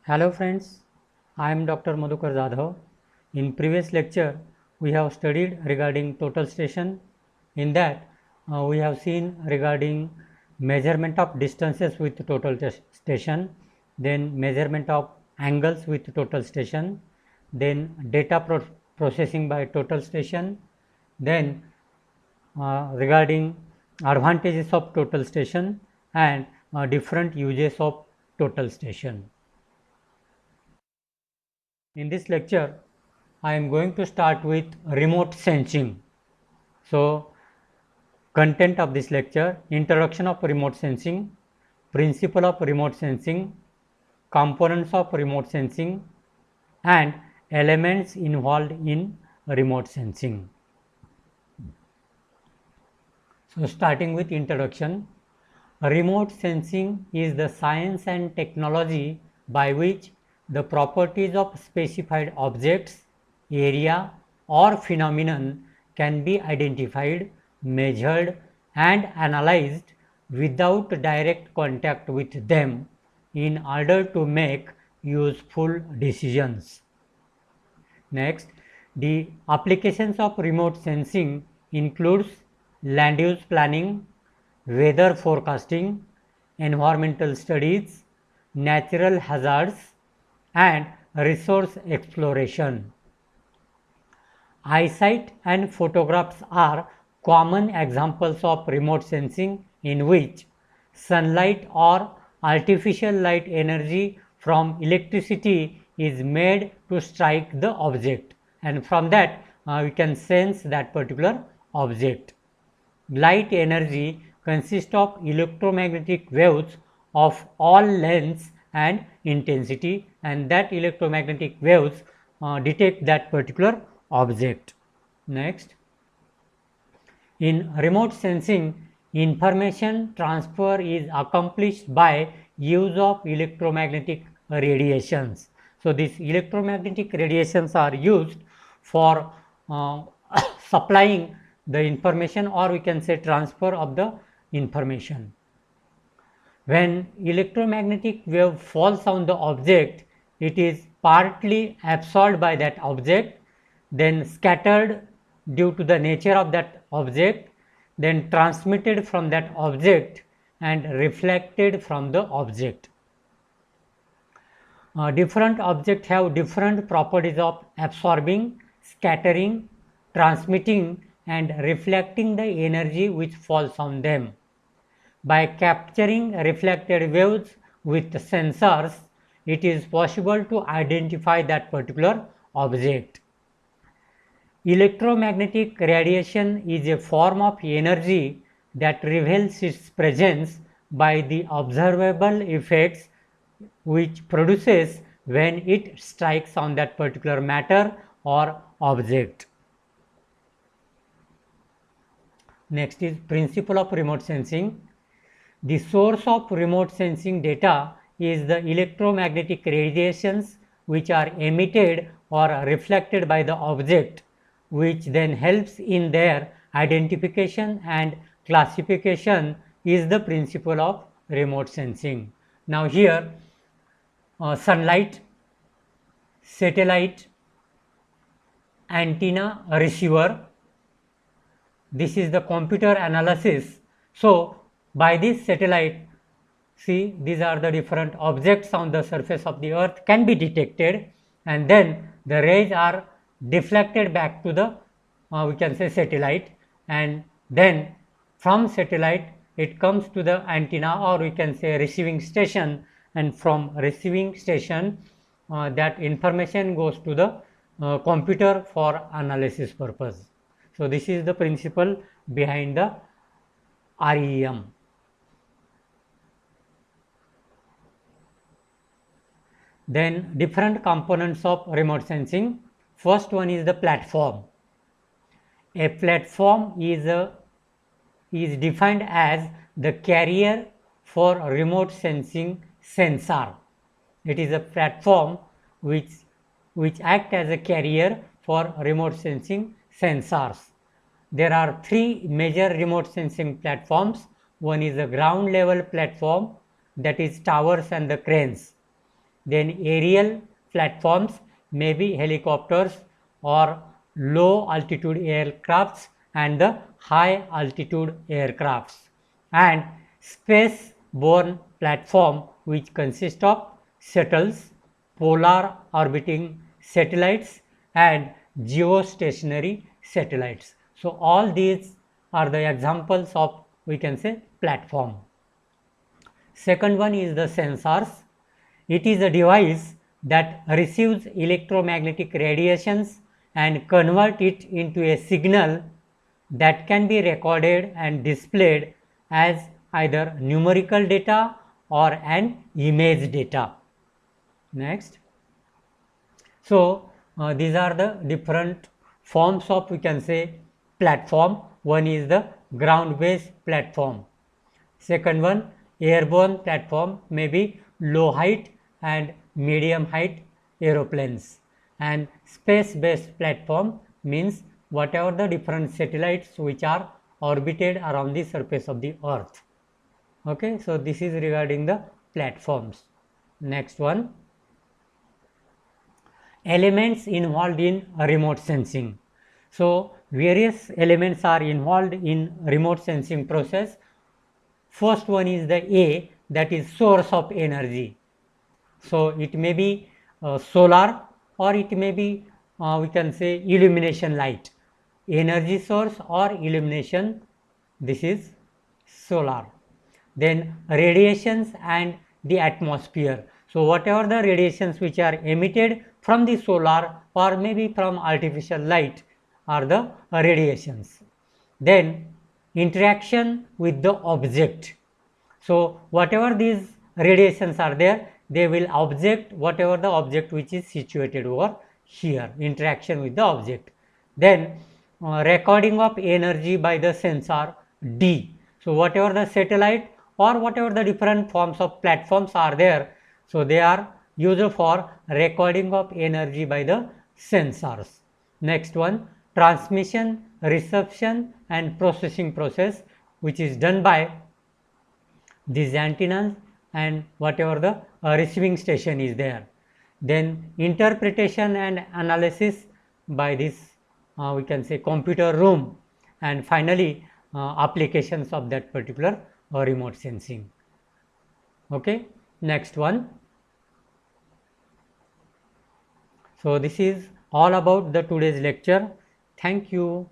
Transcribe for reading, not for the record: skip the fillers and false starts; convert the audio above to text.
Hello friends, I am Dr. Madhukar Jadhav. In previous lecture, we have studied regarding total station. In that, we have seen regarding measurement of distances with total station, then measurement of angles with total station, then data processing by total station, then regarding advantages of total station and different uses of total station. In this lecture, I am going to start with remote sensing. So, content of this lecture: introduction of remote sensing, principle of remote sensing, components of remote sensing, and elements involved in remote sensing. So, starting with introduction, remote sensing is the science and technology by which the properties of specified objects, area, or phenomenon can be identified, measured, and analyzed without direct contact with them in order to make useful decisions. Next, the applications of remote sensing includes land use planning, weather forecasting, environmental studies, natural hazards, and resource exploration. Eyesight and photographs are common examples of remote sensing in which sunlight or artificial light energy from electricity is made to strike the object, and from that we can sense that particular object. Light energy consists of electromagnetic waves of all lengths and intensity, and that electromagnetic waves detect that particular object. Next, in remote sensing, information transfer is accomplished by use of electromagnetic radiations. So, these electromagnetic radiations are used for supplying the information, or we can say transfer of the information. When electromagnetic wave falls on the object, it is partly absorbed by that object, then scattered due to the nature of that object, then transmitted from that object and reflected from the object. Different objects have different properties of absorbing, scattering, transmitting, and reflecting the energy which falls on them. By capturing reflected waves with sensors, it is possible to identify that particular object. Electromagnetic radiation is a form of energy that reveals its presence by the observable effects which produces when it strikes on that particular matter or object. Next is principle of remote sensing. The source of remote sensing data is the electromagnetic radiations which are emitted or reflected by the object, which then helps in their identification and classification is the principle of remote sensing. Now here sunlight, satellite, antenna, receiver, this is the computer analysis. So, by this satellite, see, these are the different objects on the surface of the earth can be detected, and then the rays are deflected back to the we can say satellite, and then from satellite it comes to the antenna, or we can say receiving station, and from receiving station that information goes to the computer for analysis purpose. So, this is the principle behind the REM. Then different components of remote sensing. First one is the platform. A platform is defined as the carrier for remote sensing sensor. It is a platform which acts as a carrier for remote sensing sensors. There are three major remote sensing platforms. One is a ground level platform, that is towers and the cranes. Then aerial platforms may be helicopters or low altitude aircrafts and the high altitude aircrafts, and space-borne platform which consist of shuttles, polar orbiting satellites and geostationary satellites. So all these are the examples of, we can say, platform. Second one is the sensors. It is a device that receives electromagnetic radiations and convert it into a signal that can be recorded and displayed as either numerical data or an image data. Next. So these are the different forms of, we can say, platform. One is the ground based platform. Second one, airborne platform, may be low height and medium height aeroplanes, and space based platform means whatever the different satellites which are orbited around the surface of the earth. Okay, so this is regarding the platforms. Next one, elements involved in remote sensing. So various elements are involved in remote sensing process. First one is the A, that is source of energy. So it may be solar, or it may be we can say illumination light. Energy source or illumination, this is solar. Then radiations and the atmosphere. So whatever the radiations which are emitted from the solar or maybe from artificial light are the radiations. Then interaction with the object. So whatever these radiations are there, they will object whatever the object which is situated over here, interaction with the object. Then recording of energy by the sensor D. So whatever the satellite or whatever the different forms of platforms are there, so they are used for recording of energy by the sensors. Next one, transmission, reception and processing process, which is done by these antennas and whatever the receiving station is there. Then interpretation and analysis by this we can say computer room, and finally applications of that particular remote sensing. Okay, next one. So this is all about the today's lecture. Thank you.